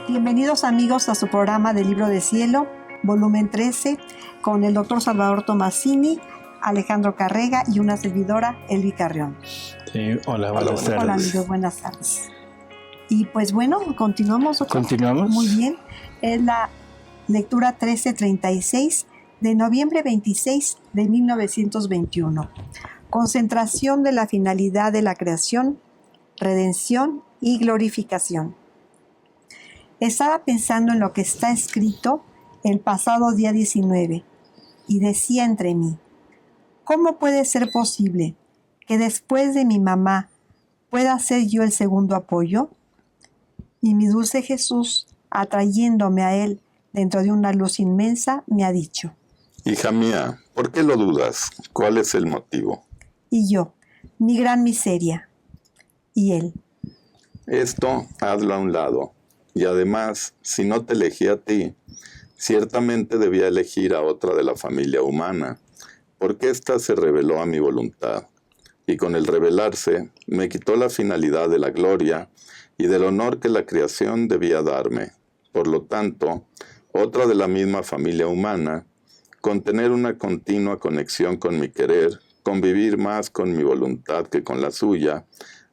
Bienvenidos amigos a su programa de Libro de Cielo, volumen 13, con el doctor Salvador Tomasini, Alejandro Carrega y una servidora, Elvi Carrión. Sí, hola, buenas tardes. Hola amigos, buenas tardes. Y pues bueno, continuamos. ¿Continuamos? Muy bien. Es la lectura 1336 de noviembre 26 de 1921. Concentración de la finalidad de la creación, redención y glorificación. Estaba pensando en lo que está escrito el pasado día 19 y decía entre mí, ¿cómo puede ser posible que después de mi mamá pueda ser yo el segundo apoyo? Y mi dulce Jesús, atrayéndome a él dentro de una luz inmensa, me ha dicho: Hija mía, ¿por qué lo dudas? ¿Cuál es el motivo? Y yo, mi gran miseria. Y él: Esto hazlo a un lado. Y además, si no te elegí a ti, ciertamente debía elegir a otra de la familia humana, porque ésta se rebeló a mi voluntad. Y con el rebelarse, me quitó la finalidad de la gloria y del honor que la creación debía darme. Por lo tanto, otra de la misma familia humana, con tener una continua conexión con mi querer, convivir más con mi voluntad que con la suya,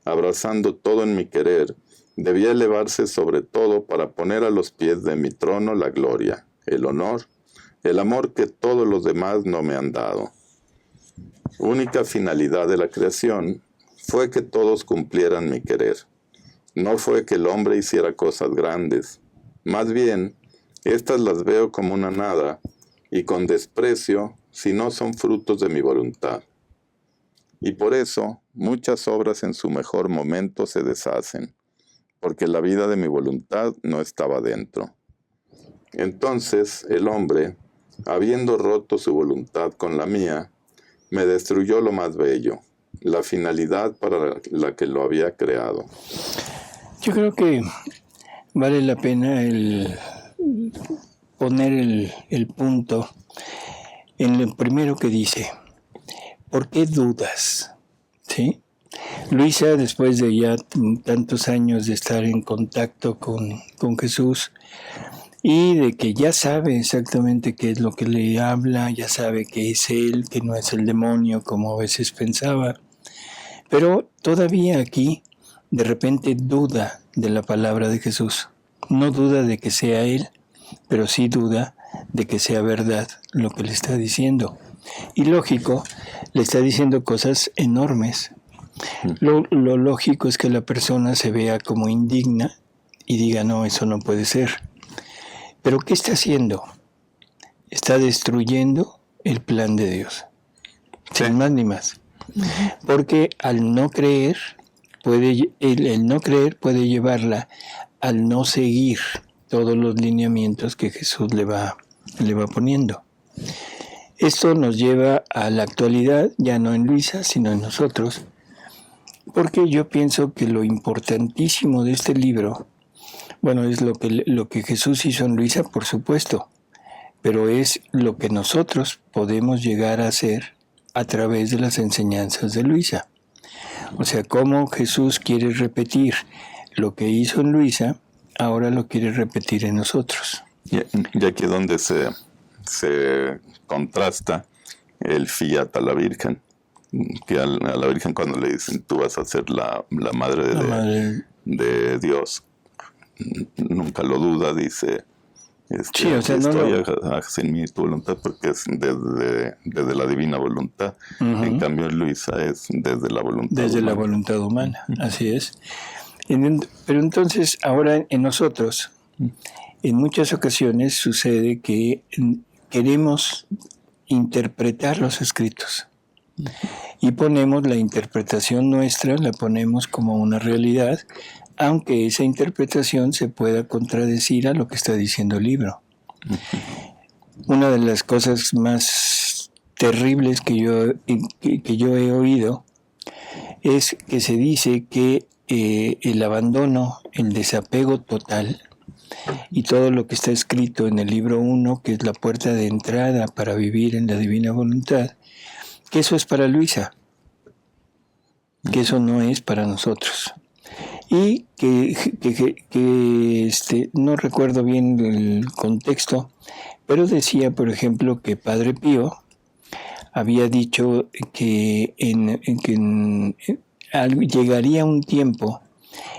abrazando todo en mi querer, debía elevarse sobre todo para poner a los pies de mi trono la gloria, el honor, el amor que todos los demás no me han dado. Única finalidad de la creación fue que todos cumplieran mi querer. No fue que el hombre hiciera cosas grandes. Más bien, estas las veo como una nada y con desprecio si no son frutos de mi voluntad. Y por eso, muchas obras en su mejor momento se deshacen, porque la vida de mi voluntad no estaba dentro. Entonces el hombre, habiendo roto su voluntad con la mía, me destruyó lo más bello, la finalidad para la que lo había creado. Yo creo que vale la pena poner el punto en lo primero que dice. ¿Por qué dudas? ¿Sí? Luisa, después de ya tantos años de estar en contacto con Jesús y de que ya sabe exactamente qué es lo que le habla, ya sabe que es él, que no es el demonio como a veces pensaba, pero todavía aquí de repente duda de la palabra de Jesús. No duda de que sea él, pero sí duda de que sea verdad lo que le está diciendo. Y lógico, le está diciendo cosas enormes. Lo lógico es que la persona se vea como indigna y diga, no, eso no puede ser. Pero ¿qué está haciendo? Está destruyendo el plan de Dios. Sin más ni más. Porque al no creer, el no creer puede llevarla al no seguir todos los lineamientos que Jesús le va poniendo. Esto nos lleva a la actualidad, ya no en Luisa, sino en nosotros, porque yo pienso que lo importantísimo de este libro, bueno, es lo que Jesús hizo en Luisa, por supuesto, pero es lo que nosotros podemos llegar a hacer a través de las enseñanzas de Luisa. O sea, cómo Jesús quiere repetir lo que hizo en Luisa, ahora lo quiere repetir en nosotros. Y aquí es donde se contrasta el fiat a la Virgen, que a la Virgen cuando le dicen tú vas a ser la madre de Dios, nunca lo duda, dice, sí, o sea, haz en mí tu voluntad, porque es desde la divina voluntad. En cambio Luisa es desde la voluntad la voluntad humana, así es. Pero entonces ahora en nosotros, en muchas ocasiones sucede que queremos interpretar los escritos y ponemos la interpretación nuestra, la ponemos como una realidad, aunque esa interpretación se pueda contradecir a lo que está diciendo el libro. Una de las cosas más terribles que yo he oído es que se dice que el abandono, el desapego total y todo lo que está escrito en el libro 1, que es la puerta de entrada para vivir en la divina voluntad, que eso es para Luisa, que eso no es para nosotros. y que no recuerdo bien el contexto, pero decía, por ejemplo, que Padre Pío había dicho que llegaría un tiempo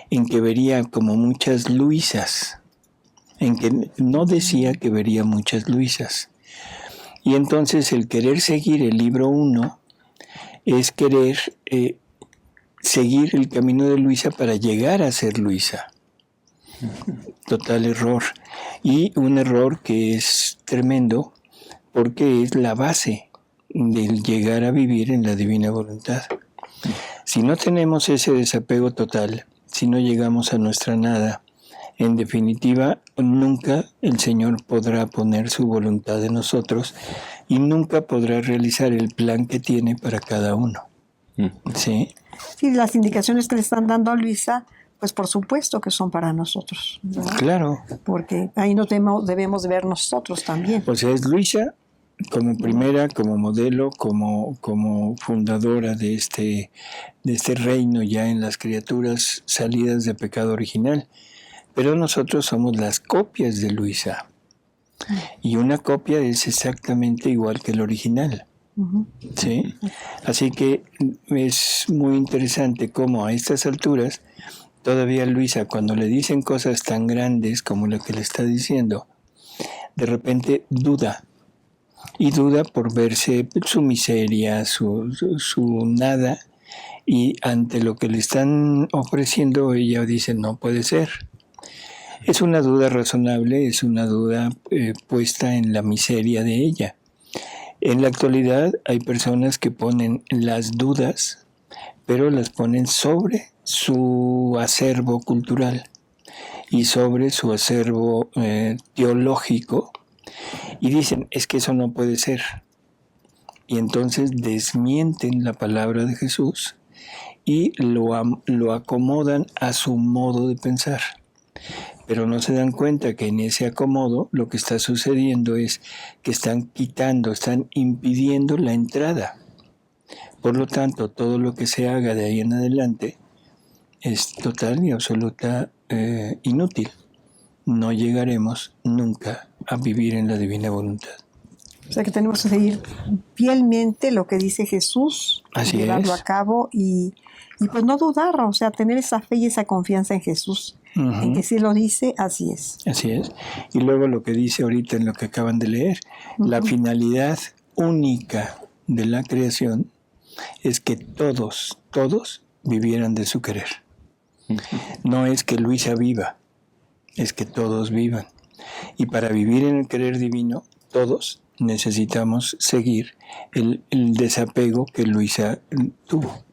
en que vería como muchas Luisas, en que no decía que vería muchas Luisas. Y entonces el querer seguir el libro 1 es querer seguir el camino de Luisa para llegar a ser Luisa. Total error. Y un error que es tremendo porque es la base del llegar a vivir en la divina voluntad. Si no tenemos ese desapego total, si no llegamos a nuestra nada, en definitiva, nunca el Señor podrá poner su voluntad en nosotros y nunca podrá realizar el plan que tiene para cada uno. ¿Sí? Sí, las indicaciones que le están dando a Luisa, pues por supuesto que son para nosotros, ¿verdad? Claro. Porque ahí nos debemos ver nosotros también. O sea, es Luisa como primera, como modelo, como fundadora de este reino ya en las criaturas salidas de pecado original. Pero nosotros somos las copias de Luisa. Y una copia es exactamente igual que el original. ¿Sí? Así que es muy interesante cómo a estas alturas todavía Luisa, cuando le dicen cosas tan grandes como la que le está diciendo, de repente duda. Y duda por verse su miseria, su nada. Y ante lo que le están ofreciendo, ella dice, no puede ser. Es una duda razonable, es una duda puesta en la miseria de ella. En la actualidad hay personas que ponen las dudas, pero las ponen sobre su acervo cultural y sobre su acervo teológico y dicen, es que eso no puede ser. Y entonces desmienten la palabra de Jesús y lo acomodan a su modo de pensar. Pero no se dan cuenta que en ese acomodo lo que está sucediendo es que están impidiendo la entrada. Por lo tanto, todo lo que se haga de ahí en adelante es total y absoluta inútil. No llegaremos nunca a vivir en la divina voluntad. O sea que tenemos que seguir fielmente lo que dice Jesús, Así llevarlo es. a cabo y pues no dudar, o sea, tener esa fe y esa confianza en Jesús, en que si lo dice, así es. Así es. Y luego lo que dice ahorita en lo que acaban de leer, la finalidad única de la creación es que todos vivieran de su querer. No es que Luisa viva, es que todos vivan. Y para vivir en el querer divino, todos necesitamos seguir el desapego que Luisa tuvo.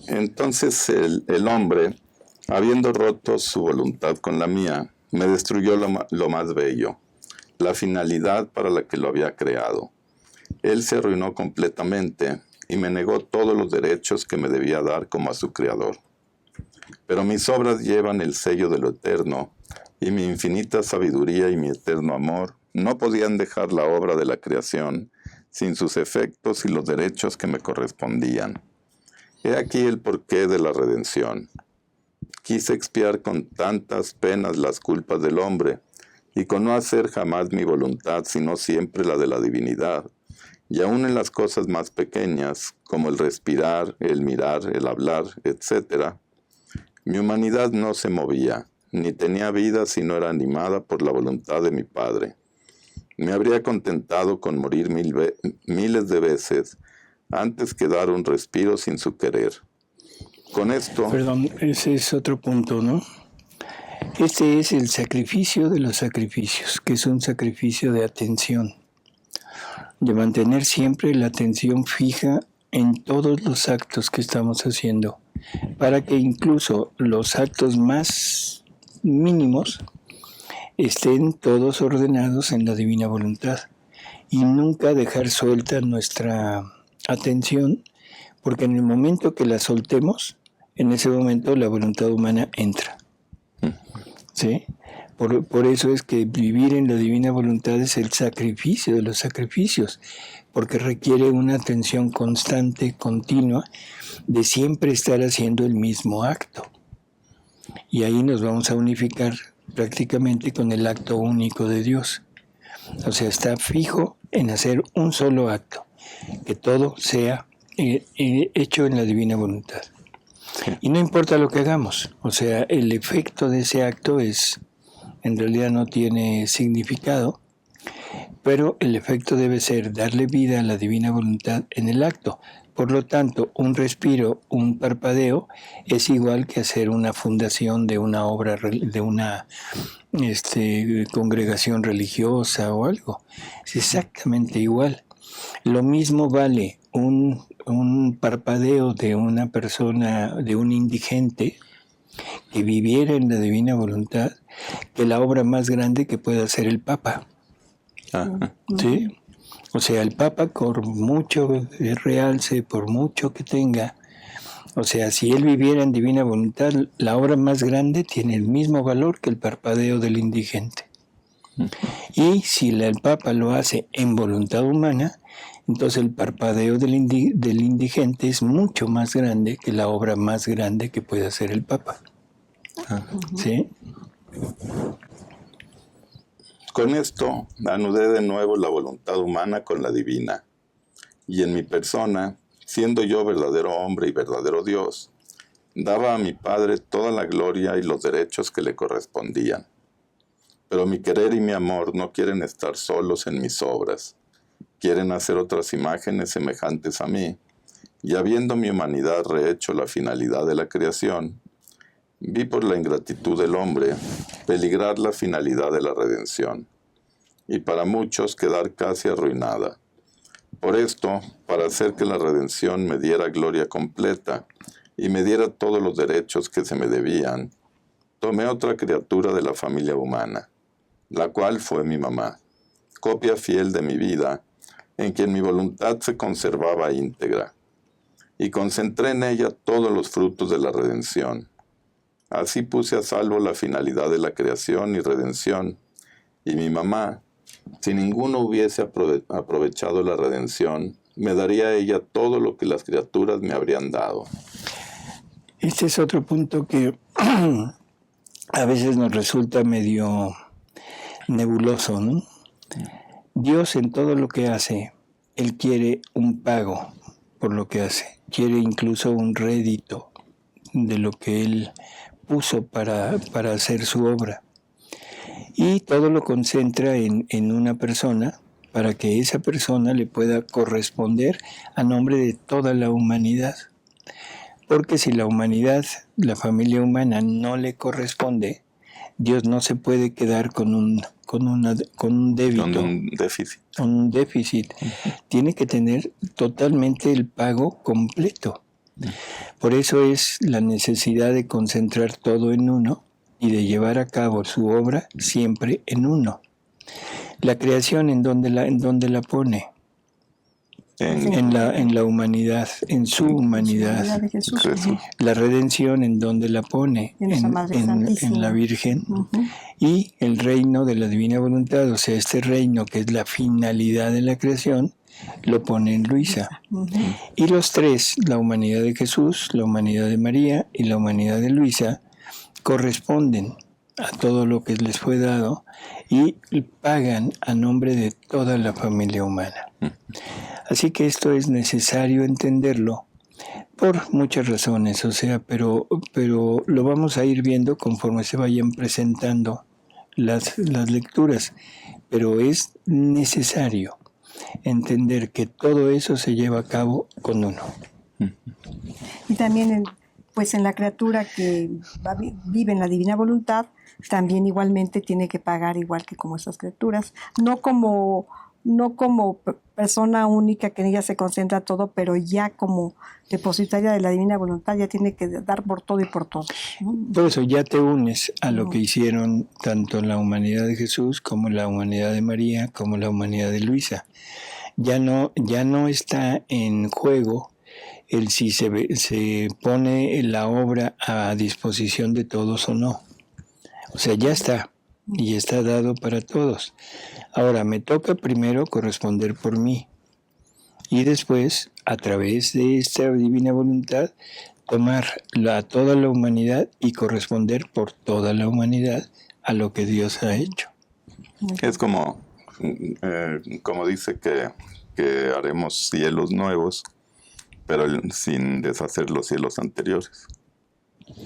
Entonces el hombre, habiendo roto su voluntad con la mía, me destruyó lo más bello, la finalidad para la que lo había creado. Él se arruinó completamente y me negó todos los derechos que me debía dar como a su creador. Pero mis obras llevan el sello de lo eterno, y mi infinita sabiduría y mi eterno amor no podían dejar la obra de la creación sin sus efectos y los derechos que me correspondían. He aquí el porqué de la redención. Quise expiar con tantas penas las culpas del hombre, y con no hacer jamás mi voluntad, sino siempre la de la divinidad, y aun en las cosas más pequeñas, como el respirar, el mirar, el hablar, etc., mi humanidad no se movía, ni tenía vida si no era animada por la voluntad de mi Padre. Me habría contentado con morir miles de veces antes que dar un respiro sin su querer. Con esto... Perdón, ese es otro punto, ¿no? Este es el sacrificio de los sacrificios, que es un sacrificio de atención, de mantener siempre la atención fija en todos los actos que estamos haciendo, para que incluso los actos más mínimos estén todos ordenados en la divina voluntad y nunca dejar suelta nuestra atención, porque en el momento que la soltemos, en ese momento la voluntad humana entra. ¿Sí? Por eso es que vivir en la divina voluntad es el sacrificio de los sacrificios, porque requiere una atención constante, continua, de siempre estar haciendo el mismo acto. Y ahí nos vamos a unificar prácticamente con el acto único de Dios. O sea, está fijo en hacer un solo acto, que todo sea hecho en la divina voluntad. Y no importa lo que hagamos, o sea, el efecto de ese acto en realidad no tiene significado, pero el efecto debe ser darle vida a la divina voluntad en el acto. Por lo tanto, un respiro, un parpadeo, es igual que hacer una fundación de una obra, de una congregación religiosa o algo. Es exactamente igual. Lo mismo vale un parpadeo de una persona, de un indigente, que viviera en la divina voluntad, que la obra más grande que pueda hacer el Papa. ¿Sí? O sea, el Papa, por mucho realce, por mucho que tenga, o sea, si él viviera en divina voluntad, la obra más grande tiene el mismo valor que el parpadeo del indigente. Y si el Papa lo hace en voluntad humana, entonces el parpadeo del indigente es mucho más grande que la obra más grande que puede hacer el Papa. ¿Sí? Con esto anudé de nuevo la voluntad humana con la divina, y en mi persona, siendo yo verdadero hombre y verdadero Dios, daba a mi Padre toda la gloria y los derechos que le correspondían. Pero mi querer y mi amor no quieren estar solos en mis obras, quieren hacer otras imágenes semejantes a mí, y habiendo mi humanidad rehecho la finalidad de la creación, vi por la ingratitud del hombre peligrar la finalidad de la redención, y para muchos quedar casi arruinada. Por esto, para hacer que la redención me diera gloria completa y me diera todos los derechos que se me debían, tomé otra criatura de la familia humana, la cual fue mi mamá, copia fiel de mi vida, en quien mi voluntad se conservaba íntegra, y concentré en ella todos los frutos de la redención. Así puse a salvo la finalidad de la creación y redención, y mi mamá, si ninguno hubiese aprovechado la redención, me daría a ella todo lo que las criaturas me habrían dado. Este es otro punto que a veces nos resulta medio nebuloso, ¿no? Dios en todo lo que hace, Él quiere un pago por lo que hace, quiere incluso un rédito de lo que Él puso para hacer su obra. Y todo lo concentra en una persona para que esa persona le pueda corresponder a nombre de toda la humanidad. Porque si la humanidad, la familia humana, no le corresponde, Dios no se puede quedar con un débito. Con un déficit. Con un déficit. Tiene que tener totalmente el pago completo. Por eso es la necesidad de concentrar todo en uno y de llevar a cabo su obra siempre en uno. La creación, ¿en dónde la pone? En la humanidad, en su humanidad. La redención, ¿en dónde la pone? En la Virgen. Y el reino de la divina voluntad, o sea, este reino que es la finalidad de la creación, lo pone en Luisa. Y los tres, la humanidad de Jesús, la humanidad de María y la humanidad de Luisa, corresponden a todo lo que les fue dado y pagan a nombre de toda la familia humana. Así que esto es necesario entenderlo por muchas razones, o sea, pero lo vamos a ir viendo conforme se vayan presentando las lecturas, pero es necesario entender que todo eso se lleva a cabo con uno. Y también en la criatura que vive en la divina voluntad, también igualmente tiene que pagar igual que como esas criaturas, no como persona única que en ella se concentra todo, pero ya como depositaria de la divina voluntad ya tiene que dar por todo y por todo. Por eso ya te unes a lo que hicieron tanto la humanidad de Jesús como la humanidad de María como la humanidad de Luisa. Ya no está en juego el si se pone la obra a disposición de todos o no. O sea, ya está. y está dado para todos. Ahora, me toca primero corresponder por mí y después, a través de esta divina voluntad, tomar toda la humanidad y corresponder por toda la humanidad a lo que Dios ha hecho. Es como dice que haremos cielos nuevos, pero sin deshacer los cielos anteriores.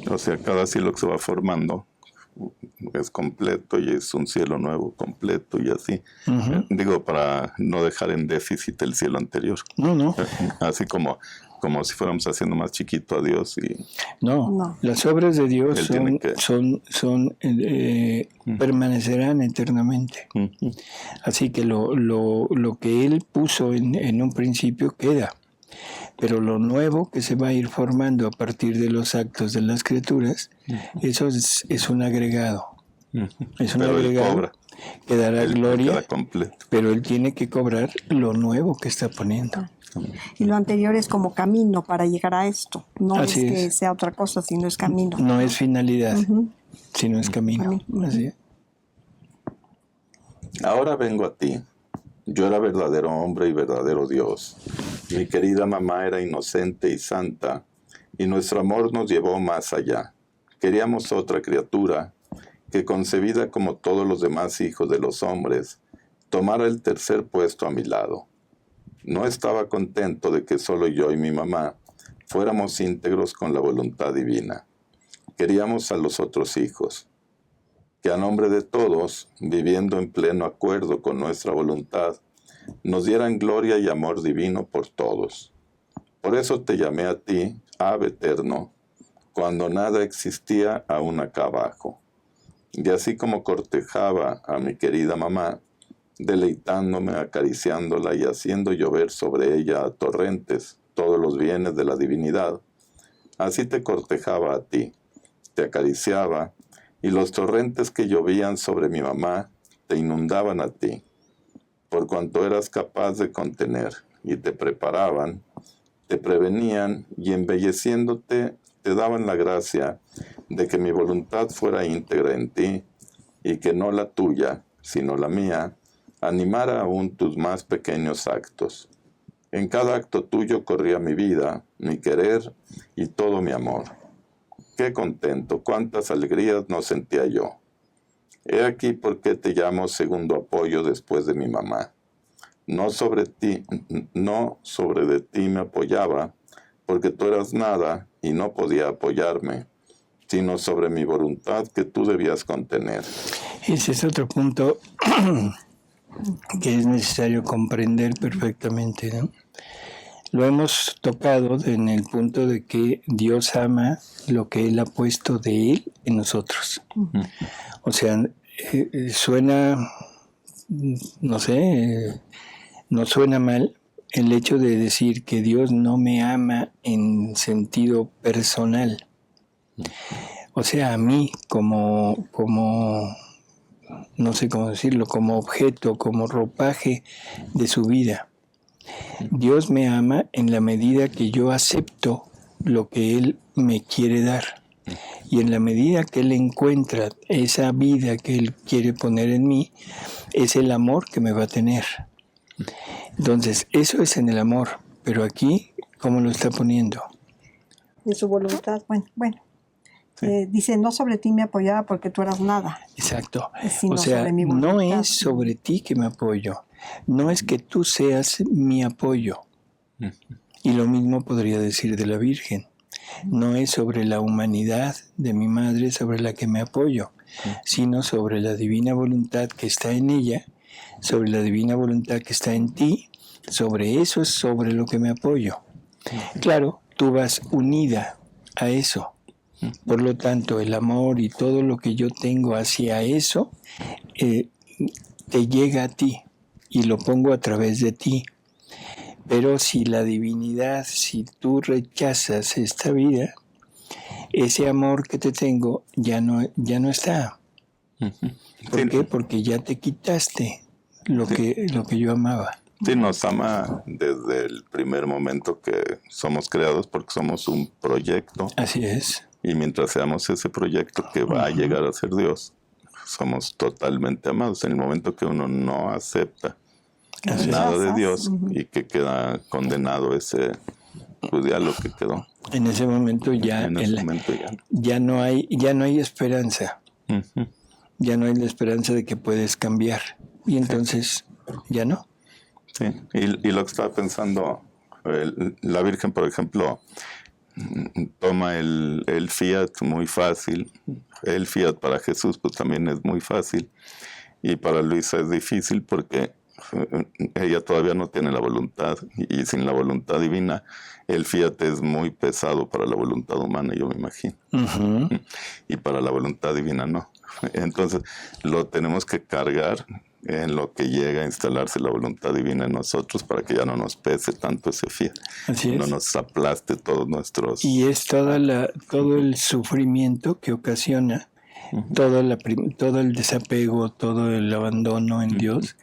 O sea, cada cielo que se va formando es completo y es un cielo nuevo completo y así. Digo, para no dejar en déficit el cielo anterior. No. Así como si fuéramos haciendo más chiquito a Dios. No. Las obras de Dios permanecerán eternamente. Así que lo que Él puso en un principio queda. Pero lo nuevo que se va a ir formando a partir de los actos de las criaturas, eso es un agregado. Es un agregado que dará gloria, pero Él tiene que cobrar lo nuevo que está poniendo. Y lo anterior es como camino para llegar a esto. No es que sea otra cosa, sino es camino. No es finalidad, sino es camino. Así es. Ahora vengo a ti. Yo era verdadero hombre y verdadero Dios. Mi querida mamá era inocente y santa, y nuestro amor nos llevó más allá. Queríamos otra criatura que, concebida como todos los demás hijos de los hombres, tomara el tercer puesto a mi lado. No estaba contento de que solo yo y mi mamá fuéramos íntegros con la voluntad divina. Queríamos a los otros hijos, que a nombre de todos, viviendo en pleno acuerdo con nuestra voluntad, nos dieran gloria y amor divino por todos. Por eso te llamé a ti, Ave Eterno, cuando nada existía aún acá abajo. Y así como cortejaba a mi querida mamá, deleitándome, acariciándola y haciendo llover sobre ella a torrentes todos los bienes de la divinidad, así te cortejaba a ti, te acariciaba, y los torrentes que llovían sobre mi mamá te inundaban a ti, por cuanto eras capaz de contener, y te preparaban, te prevenían, y embelleciéndote te daban la gracia de que mi voluntad fuera íntegra en ti, y que no la tuya, sino la mía, animara aún tus más pequeños actos. En cada acto tuyo corría mi vida, mi querer y todo mi amor. Qué contento, cuántas alegrías no sentía yo. He aquí por qué te llamo segundo apoyo después de mi mamá. No sobre de ti me apoyaba, porque tú eras nada y no podía apoyarme, sino sobre mi voluntad que tú debías contener. Ese es otro punto que es necesario comprender perfectamente, ¿no? Lo hemos tocado en el punto de que Dios ama lo que Él ha puesto de Él en nosotros. O sea, suena, no sé, no suena mal el hecho de decir que Dios no me ama en sentido personal. O sea, a mí como no sé cómo decirlo, como objeto, como ropaje de su vida. Dios me ama en la medida que yo acepto lo que Él me quiere dar. Y en la medida que Él encuentra esa vida que Él quiere poner en mí, es el amor que me va a tener. Entonces, eso es en el amor. Pero aquí, ¿cómo lo está poniendo? En su voluntad, bueno. Dice, no sobre ti me apoyaba porque tú eras nada. Exacto. Sino o sea, sobre mi voluntad. No es sobre ti que me apoyo. No es que tú seas mi apoyo. Y lo mismo podría decir de la Virgen. No es sobre la humanidad de mi madre sobre la que me apoyo, sino sobre la divina voluntad que está en ella, sobre la divina voluntad que está en ti. Sobre eso es sobre lo que me apoyo. Claro, tú vas unida a eso. Por lo tanto, el amor y todo lo que yo tengo hacia eso te llega a ti y lo pongo a través de ti. Pero si la divinidad, si tú rechazas esta vida, ese amor que te tengo ya no está. ¿Por qué? Porque ya te quitaste lo que yo amaba. Sí, nos ama desde el primer momento que somos creados porque somos un proyecto. Así es. Y mientras seamos ese proyecto que va a llegar a ser Dios, somos totalmente amados. En el momento que uno no acepta Claro. nada de Dios y que queda condenado ese, pues ya lo que quedó. En ese momento ya, En ese momento ya no. ya no hay esperanza. Ujú. Ya no hay la esperanza de que puedes cambiar. Y entonces ya no. Sí, y lo que estaba pensando, la Virgen, por ejemplo, toma el fiat muy fácil. El fiat para Jesús pues también es muy fácil. Y para Luisa es difícil porque ella todavía no tiene la voluntad. Y sin la voluntad divina, el fiat es muy pesado para la voluntad humana, yo me imagino. Ujú. Y para la voluntad divina no. Entonces lo tenemos que cargar en lo que llega a instalarse la voluntad divina en nosotros para que ya no nos pese tanto ese fiat, Así no es. nos aplaste todos nuestros... Y es todo el sufrimiento que ocasiona, todo el desapego, todo el abandono en Dios,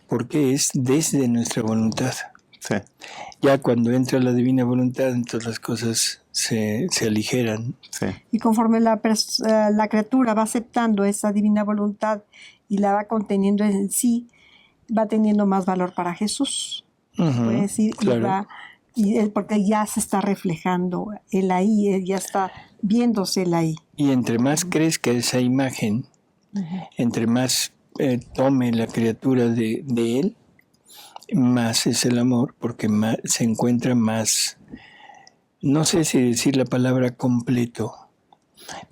porque es desde nuestra voluntad. Sí, Ya cuando entra la divina voluntad, entonces las cosas se aligeran. sí, Y conforme la criatura va aceptando esa divina voluntad y la va conteniendo en sí, va teniendo más valor para Jesús. Ujú, Puede decir, claro. porque ya se está reflejando él ahí, él ya está viéndose él ahí. Y entre más crezca esa imagen, entre más tome la criatura de él, más es el amor, porque se encuentra más, no sé si decir la palabra completo,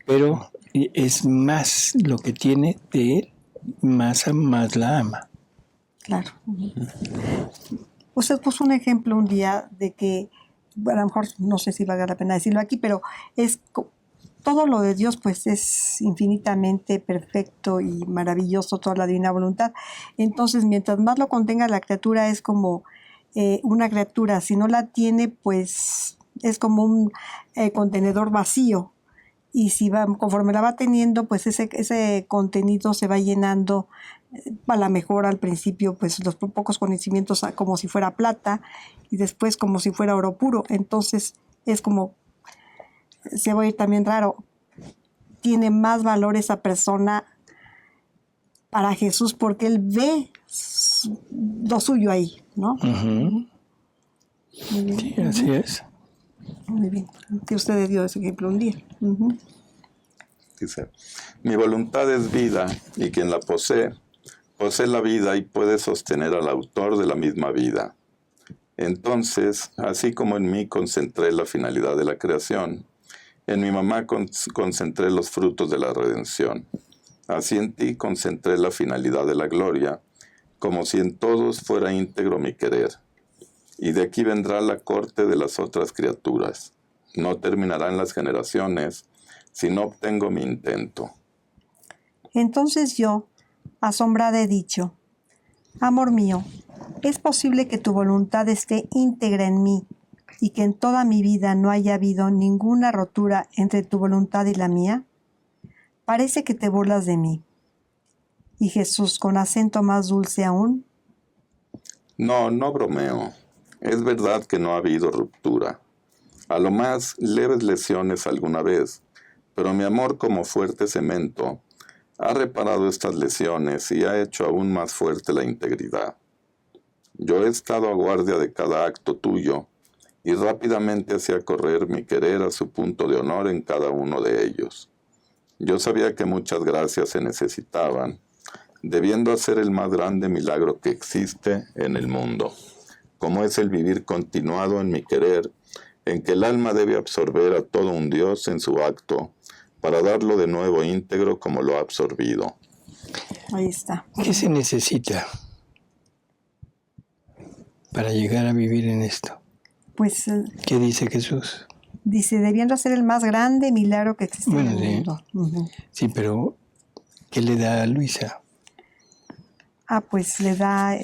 pero es más lo que tiene de él, más la ama. Claro. Usted puso un ejemplo un día de que, a lo mejor no sé si valga la pena decirlo aquí, pero todo lo de Dios pues es infinitamente perfecto y maravilloso, toda la divina voluntad. Entonces, mientras más lo contenga la criatura, es como una criatura. Si no la tiene, pues es como un contenedor vacío. Y si conforme la va teniendo, pues ese contenido se va llenando. A lo mejor al principio, pues los pocos conocimientos como si fuera plata y después como si fuera oro puro. Entonces es como, se va a ir también raro, tiene más valor esa persona para Jesús porque él ve lo suyo ahí, ¿no? Ujú. Muy bien. Sí, así es. Muy bien. Que usted dio ese ejemplo un día. Uh-huh. dice, mi voluntad es vida y quien la posee la vida y puede sostener al autor de la misma vida. Entonces, así como en mí concentré la finalidad de la creación, en mi mamá concentré los frutos de la redención. Así en ti concentré la finalidad de la gloria, como si en todos fuera íntegro mi querer. Y de aquí vendrá la corte de las otras criaturas. No terminarán las generaciones si no obtengo mi intento. Entonces yo, asombrada, he dicho, amor mío, ¿es posible que tu voluntad esté íntegra en mí y que en toda mi vida no haya habido ninguna rotura entre tu voluntad y la mía? Parece que te burlas de mí. Y Jesús, con acento más dulce aún, No bromeo. Es verdad que no ha habido ruptura. A lo más leves lesiones alguna vez, pero mi amor como fuerte cemento ha reparado estas lesiones y ha hecho aún más fuerte la integridad. Yo he estado a guardia de cada acto tuyo y rápidamente hacía correr mi querer a su punto de honor en cada uno de ellos. Yo sabía que muchas gracias se necesitaban, debiendo hacer el más grande milagro que existe en el mundo, como es el vivir continuado en mi querer, en que el alma debe absorber a todo un Dios en su acto, para darlo de nuevo íntegro como lo ha absorbido. ahí está. ¿Qué se necesita para llegar a vivir en esto? Pues ¿Qué dice Jesús? dice, debiendo ser el más grande milagro que existe Bueno, en el sí. mundo. Uh-huh. Sí, pero ¿qué le da a Luisa? Pues le da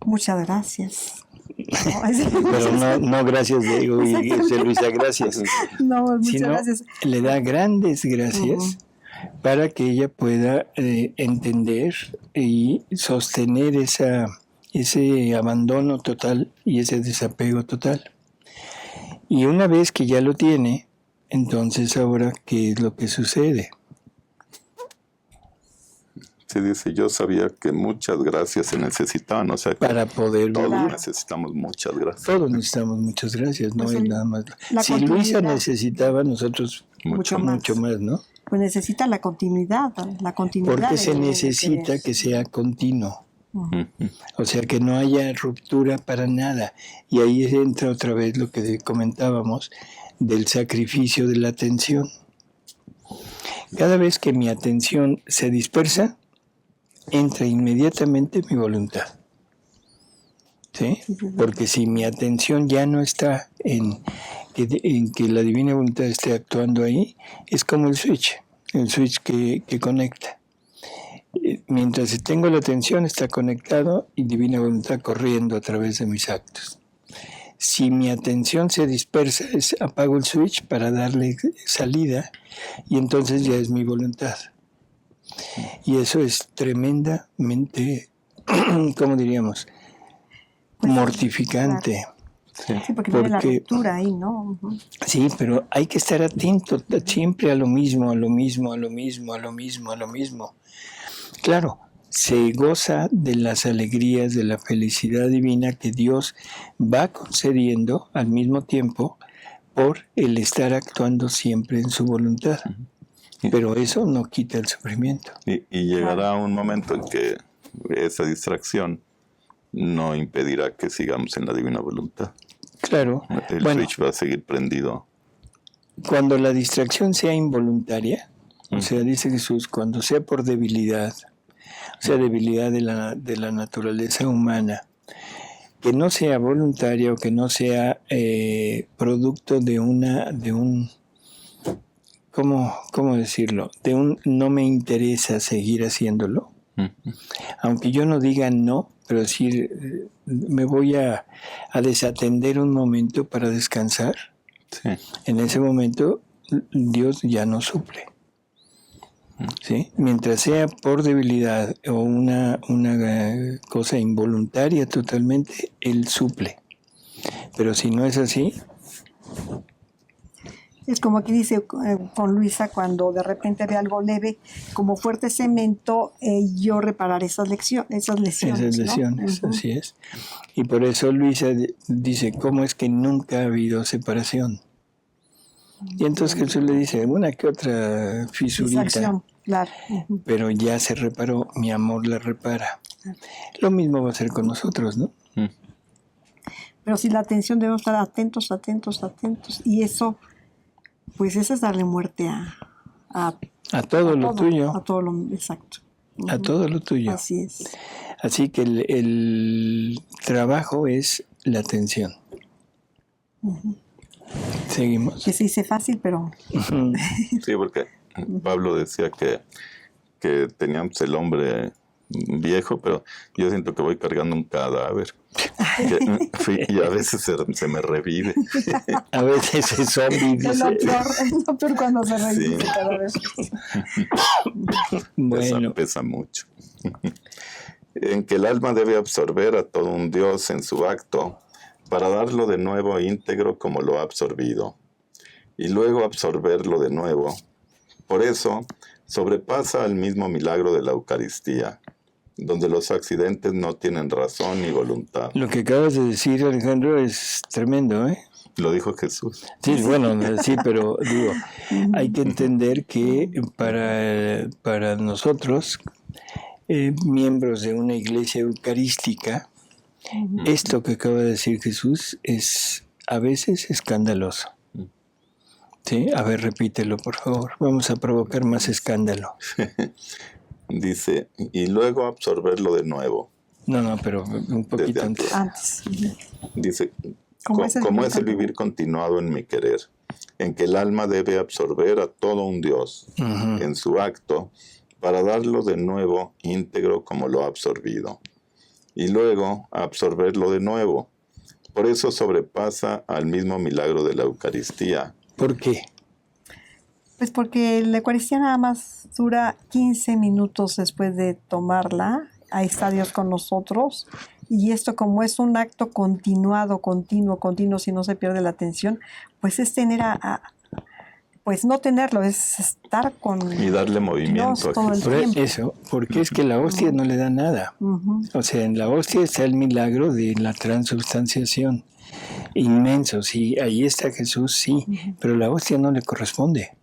muchas gracias. Pero no gracias, Diego y Luisa, gracias. No, muchas Sino gracias. le da grandes gracias para que ella pueda entender y sostener ese abandono total y ese desapego total. Y una vez que ya lo tiene, entonces ahora, ¿qué es lo que sucede? Sí, dice, yo sabía que muchas gracias se necesitaban, o sea, que para poder todos vivir. necesitamos muchas gracias. Todos necesitamos muchas gracias, no Pues es nada más. la Si Luisa continuidad. necesitaba, nosotros Mucho mucho más, ¿no? Pues necesita la continuidad. Porque se de necesita querer. que sea continuo. Ujú. O sea, que no haya ruptura para nada. Y ahí entra otra vez lo que comentábamos del sacrificio de la atención. Cada vez que mi atención se dispersa, entra inmediatamente mi voluntad. ¿Sí? Porque si mi atención ya no está en que la divina voluntad esté actuando ahí, es como el switch que conecta. Mientras tengo la atención, está conectado y divina voluntad corriendo a través de mis actos. Si mi atención se dispersa, apago el switch para darle salida y entonces ya es mi voluntad. Y eso es tremendamente, ¿cómo diríamos? Mortificante. Claro. Sí, porque viene la ruptura ahí, ¿no? Uh-huh. Sí, pero hay que estar atento siempre a lo mismo. Claro, se goza de las alegrías, de la felicidad divina que Dios va concediendo al mismo tiempo por el estar actuando siempre en su voluntad. Pero eso no quita el sufrimiento. Y llegará un momento en que esa distracción no impedirá que sigamos en la divina voluntad. Claro. El switch va a seguir prendido. Cuando la distracción sea involuntaria, o sea, dice Jesús, cuando sea por debilidad, o sea, debilidad de la naturaleza humana, que no sea voluntaria o que no sea producto de un ¿cómo decirlo? De un no me interesa seguir haciéndolo. Aunque yo no diga no, pero decir, me voy a desatender un momento para descansar. Sí. En ese momento, Dios ya no suple. ¿Sí? Mientras sea por debilidad o una cosa involuntaria totalmente, Él suple. Pero si no es así... Es como aquí dice con Luisa, cuando de repente ve algo leve, como fuerte cemento, yo reparar esas lesiones. Esas lesiones, ¿no? Así es. Y por eso Luisa dice, ¿cómo es que nunca ha habido separación? Y entonces Jesús le dice, una que otra fisurita, claro. Pero ya se reparó, mi amor la repara. Lo mismo va a ser con nosotros, ¿no? Pero si la atención debemos estar atentos, y eso... Pues eso es darle muerte a todo lo tuyo. A todo lo exacto. A todo lo tuyo. Así es. Así que el trabajo es la atención. Seguimos. Que se dice fácil, pero... Sí, porque Pablo decía que teníamos el hombre viejo, pero yo siento que voy cargando un cadáver. Y a veces se me revive. A veces es zombie. Es lo peor cuando se revive cada vez. Bueno. Pesa mucho. En que el alma debe absorber a todo un Dios en su acto para darlo de nuevo íntegro como lo ha absorbido, y luego absorberlo de nuevo. Por eso sobrepasa al mismo milagro de la Eucaristía, donde los accidentes no tienen razón ni voluntad. Lo que acabas de decir, Alejandro, es tremendo, ¿eh? Lo dijo Jesús. Sí, bueno, sí, pero digo, hay que entender que para nosotros, miembros de una iglesia eucarística, esto que acaba de decir Jesús es a veces escandaloso. ¿Sí? A ver, repítelo, por favor. Vamos a provocar más escándalo. Dice, y luego absorberlo de nuevo. No, pero un poquito antes. Dice, ¿cómo es el vivir continuado en mi querer? En que el alma debe absorber a todo un Dios en su acto para darlo de nuevo íntegro como lo ha absorbido. Y luego absorberlo de nuevo. Por eso sobrepasa al mismo milagro de la Eucaristía. ¿Por qué? Pues porque la Eucaristía nada más dura 15 minutos después de tomarla. Ahí está Dios con nosotros. Y esto, como es un acto continuado, continuo, si no se pierde la atención, pues es tener pues no tenerlo, es estar con Y darle movimiento Dios a todo el Jesús. Por tiempo. eso, porque es que la hostia no le da nada. O sea, en la hostia está el milagro de la transubstanciación. Inmenso, sí, ahí está Jesús, sí, pero la hostia no le corresponde.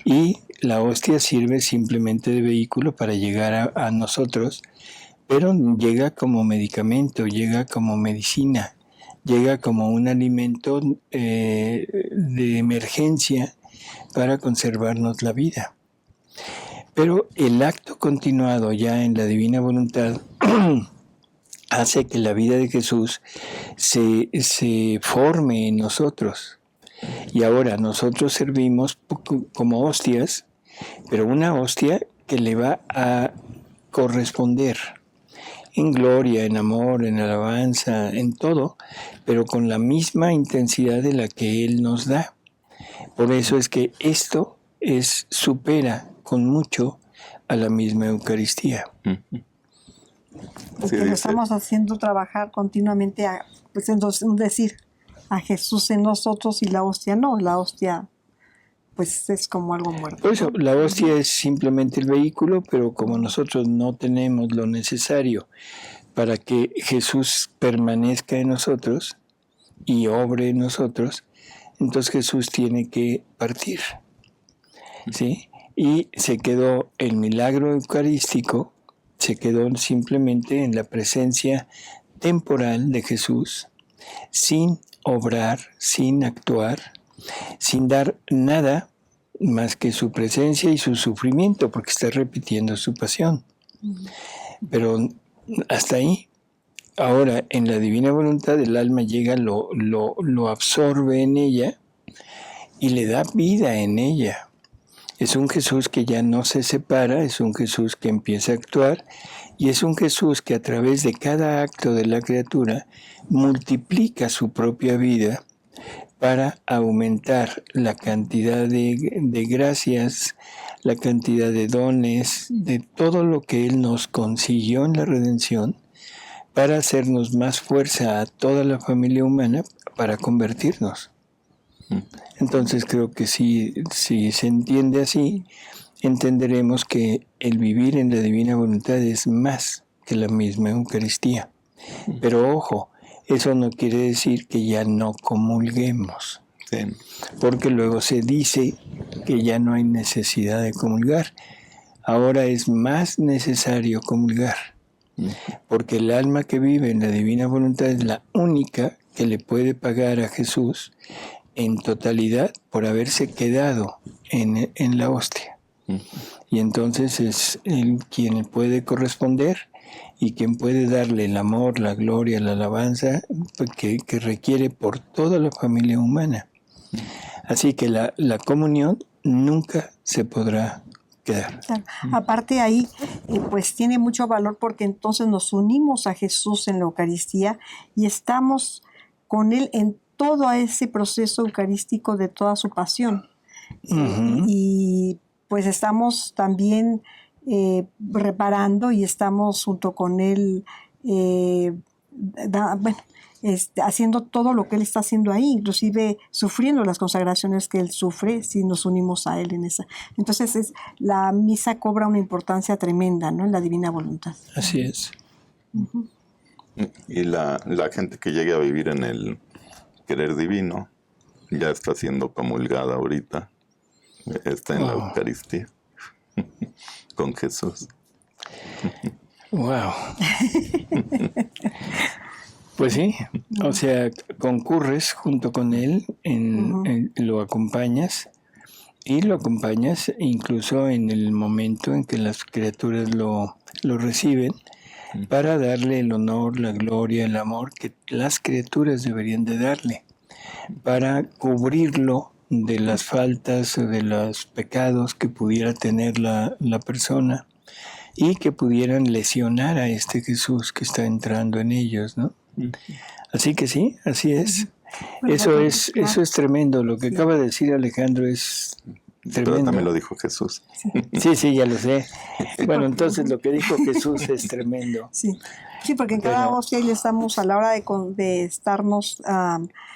Y la hostia sirve simplemente de vehículo para llegar a nosotros, pero llega como medicamento, llega como medicina, llega como un alimento de emergencia para conservarnos la vida. Pero el acto continuado ya en la divina voluntad hace que la vida de Jesús se forme en nosotros. Y ahora nosotros servimos como hostias, pero una hostia que le va a corresponder en gloria, en amor, en alabanza, en todo, pero con la misma intensidad de la que Él nos da. Por eso es que esto supera con mucho a la misma Eucaristía. Porque Sí, lo dice. estamos haciendo trabajar continuamente, pues entonces, decir, a Jesús en nosotros y la hostia no. La hostia, pues es como algo muerto. Por eso, la hostia es simplemente el vehículo, pero como nosotros no tenemos lo necesario para que Jesús permanezca en nosotros y obre en nosotros, entonces Jesús tiene que partir. ¿Sí? Y se quedó el milagro eucarístico, se quedó simplemente en la presencia temporal de Jesús, sin obrar, sin actuar, sin dar nada más que su presencia y su sufrimiento, porque está repitiendo su pasión. Pero hasta ahí. Ahora, en la divina voluntad, el alma llega, lo absorbe en ella y le da vida en ella. Es un Jesús que ya no se separa, es un Jesús que empieza a actuar y es un Jesús que a través de cada acto de la criatura multiplica su propia vida para aumentar la cantidad de gracias, la cantidad de dones, de todo lo que Él nos consiguió en la redención, para hacernos más fuerza a toda la familia humana para convertirnos. Entonces creo que si se entiende así, entenderemos que el vivir en la divina voluntad es más que la misma Eucaristía. Pero ojo, eso no quiere decir que ya no comulguemos, Sí. porque luego se dice que ya no hay necesidad de comulgar. Ahora es más necesario comulgar, porque el alma que vive en la divina voluntad es la única que le puede pagar a Jesús en totalidad por haberse quedado en la hostia. Y entonces es él quien puede corresponder y quien puede darle el amor, la gloria, la alabanza que requiere por toda la familia humana. Así que la comunión nunca se podrá quedar. Claro. Aparte ahí, pues tiene mucho valor porque entonces nos unimos a Jesús en la Eucaristía y estamos con Él en todo ese proceso eucarístico de toda su pasión. Y pues estamos también reparando y estamos junto con Él haciendo todo lo que Él está haciendo ahí, inclusive sufriendo las consagraciones que Él sufre si nos unimos a Él en esa. Entonces la misa cobra una importancia tremenda, ¿no? En la divina voluntad. Así es. Y la gente que llegue a vivir en el querer divino ya está siendo comulgada ahorita, está en la Eucaristía con Jesús. Wow. Pues sí, o sea, concurres junto con Él, lo acompañas y lo acompañas incluso en el momento en que las criaturas lo reciben, para darle el honor, la gloria, el amor que las criaturas deberían de darle, para cubrirlo de las faltas o de los pecados que pudiera tener la persona y que pudieran lesionar a este Jesús que está entrando en ellos, ¿no? Así que sí, así es. Eso es tremendo. Lo que acaba de decir Alejandro es tremendo. Pero también lo dijo Jesús. Sí, ya lo sé. Bueno, entonces lo que dijo Jesús es tremendo. Sí. Sí, porque en cada Pero- hostia le estamos, a la hora de estarnos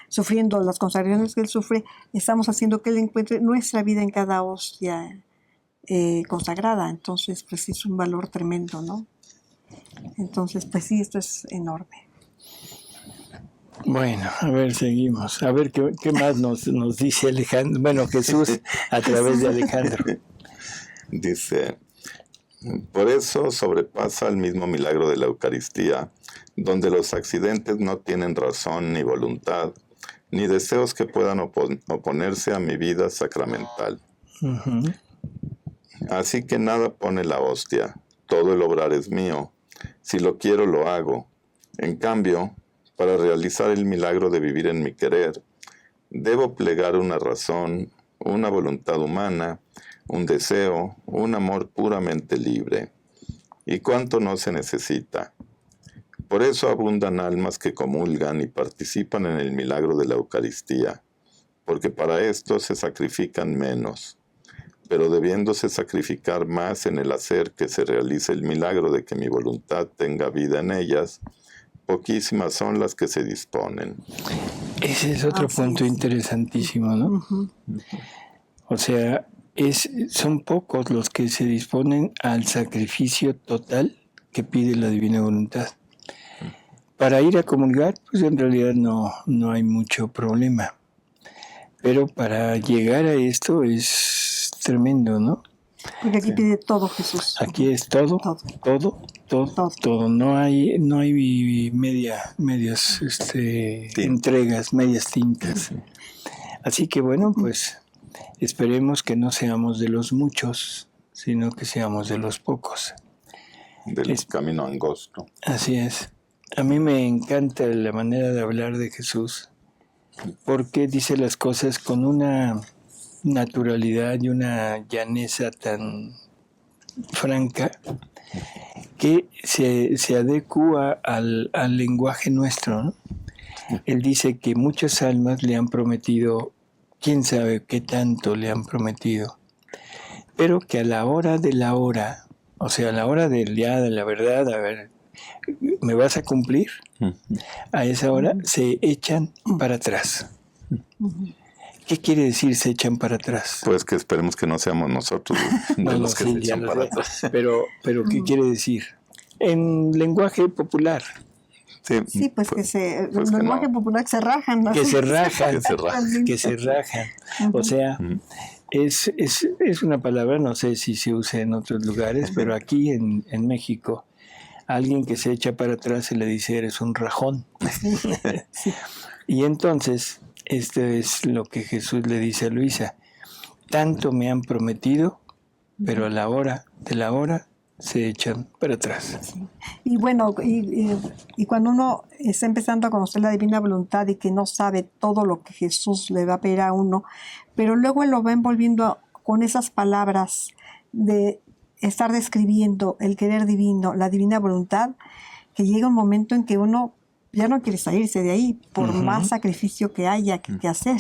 sufriendo las consagraciones que él sufre, estamos haciendo que él encuentre nuestra vida en cada hostia consagrada. Entonces, pues sí, es un valor tremendo, ¿no? Entonces, pues sí, esto es enorme. Bueno, a ver, seguimos. A ver qué más nos dice Alejandro. Bueno, Jesús a través de Alejandro. Dice, por eso sobrepasa el mismo milagro de la Eucaristía, donde los accidentes no tienen razón ni voluntad, ni deseos que puedan oponerse a mi vida sacramental. Ujú. Así que nada pone la hostia, todo el obrar es mío. Si lo quiero, lo hago. En cambio, para realizar el milagro de vivir en mi querer, debo plegar una razón, una voluntad humana, un deseo, un amor puramente libre. ¿Y cuánto no se necesita? Por eso abundan almas que comulgan y participan en el milagro de la Eucaristía, porque para esto se sacrifican menos, pero debiéndose sacrificar más en el hacer que se realice el milagro de que mi voluntad tenga vida en ellas, poquísimas son las que se disponen. Ese es otro Así punto es. interesantísimo, ¿no? Ujú. O sea, son pocos los que se disponen al sacrificio total que pide la divina voluntad. Para ir a comulgar, pues en realidad no hay mucho problema. Pero para llegar a esto es tremendo, ¿no? Porque aquí pide todo Jesús. Aquí es todo, Todo. todo, todo, Todo. todo. No hay medias entregas, medias tintas. Así que bueno, pues esperemos que no seamos de los muchos, sino que seamos de los pocos. Del camino angosto. Así es. A mí me encanta la manera de hablar de Jesús, porque dice las cosas con una naturalidad y una llaneza tan franca que se adecua al lenguaje nuestro, ¿no? Él dice que muchas almas le han prometido, quién sabe qué tanto le han prometido, pero que a la hora de la hora, o sea, a la hora del día de la verdad, a ver, ¿me vas a cumplir? A esa hora se echan para atrás. ¿Qué quiere decir se echan para atrás? Pues que esperemos que no seamos nosotros de Bueno, los que sí, se ya echan lo para sé. atrás. Pero ¿qué quiere decir? En lenguaje popular, Sí, pues que pues el que lenguaje no. popular que se rajan. ¿no? que se rajan, Que se rajan. que se rajan. O sea, es una palabra, no sé si se usa en otros lugares, pero aquí en México, alguien que se echa para atrás se le dice eres un rajón. Y entonces, esto es lo que Jesús le dice a Luisa. Tanto me han prometido, pero a la hora de la hora se echan para atrás. Y bueno, y cuando uno está empezando a conocer la divina voluntad y que no sabe todo lo que Jesús le va a pedir a uno, pero luego lo va envolviendo con esas palabras de estar describiendo el querer divino, la divina voluntad, que llega un momento en que uno ya no quiere salirse de ahí, por más sacrificio que haya que hacer.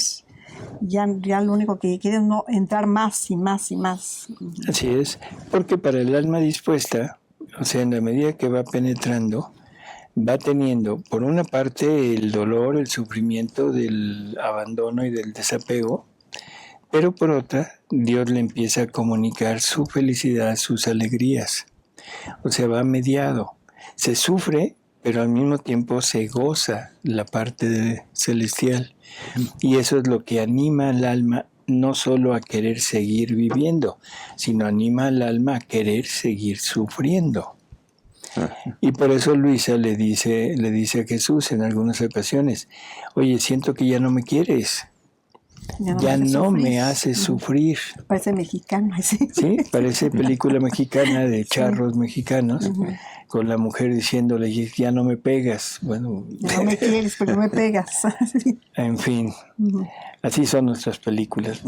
Ya lo único que quiere es uno entrar más y más y más. Así es, porque para el alma dispuesta, o sea, en la medida que va penetrando, va teniendo, por una parte, el dolor, el sufrimiento del abandono y del desapego, pero por otra, Dios le empieza a comunicar su felicidad, sus alegrías. O sea, va mediado. Se sufre, pero al mismo tiempo se goza la parte celestial. Y eso es lo que anima al alma no solo a querer seguir viviendo, sino anima al alma a querer seguir sufriendo. Y por eso Luisa le dice a Jesús en algunas ocasiones, oye, siento que ya no me quieres, ya no me haces sufrir. Parece mexicano. Sí, parece película mexicana de charros mexicanos, con la mujer diciéndole, ya no me pegas. Bueno, Ya no me quieres, pero no me pegas. En fin, así son nuestras películas.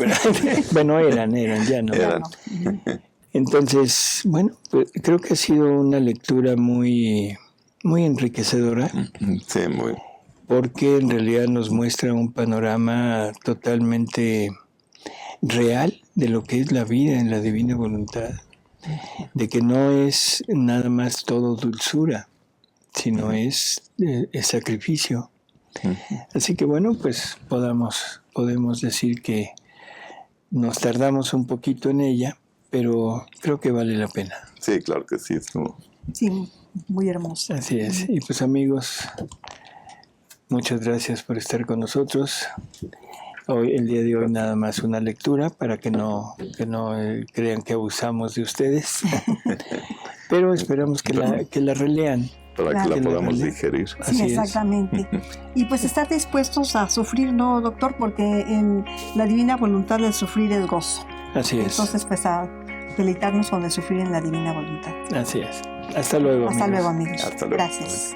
Bueno, eran, ya no. Eran. Entonces, bueno, pues creo que ha sido una lectura muy, muy enriquecedora, Sí, muy. porque en realidad nos muestra un panorama totalmente real de lo que es la vida en la divina voluntad, de que no es nada más todo dulzura, sino es sacrificio. Así que bueno, pues podemos decir que nos tardamos un poquito en ella, pero creo que vale la pena. Sí, claro que sí. Sí, muy hermoso. Así es. Y pues amigos, muchas gracias por estar con nosotros. El día de hoy nada más una lectura para que no crean que abusamos de ustedes. Pero esperamos que la relean. Para que la podamos digerir. Sí, Así exactamente. Y pues estar dispuestos a sufrir, ¿no, doctor? Porque en la divina voluntad del sufrir es gozo. Así es. Entonces, pues a deleitarnos con el sufrir en la divina voluntad. Así es. Hasta luego. Hasta luego, amigos. Hasta luego. Gracias.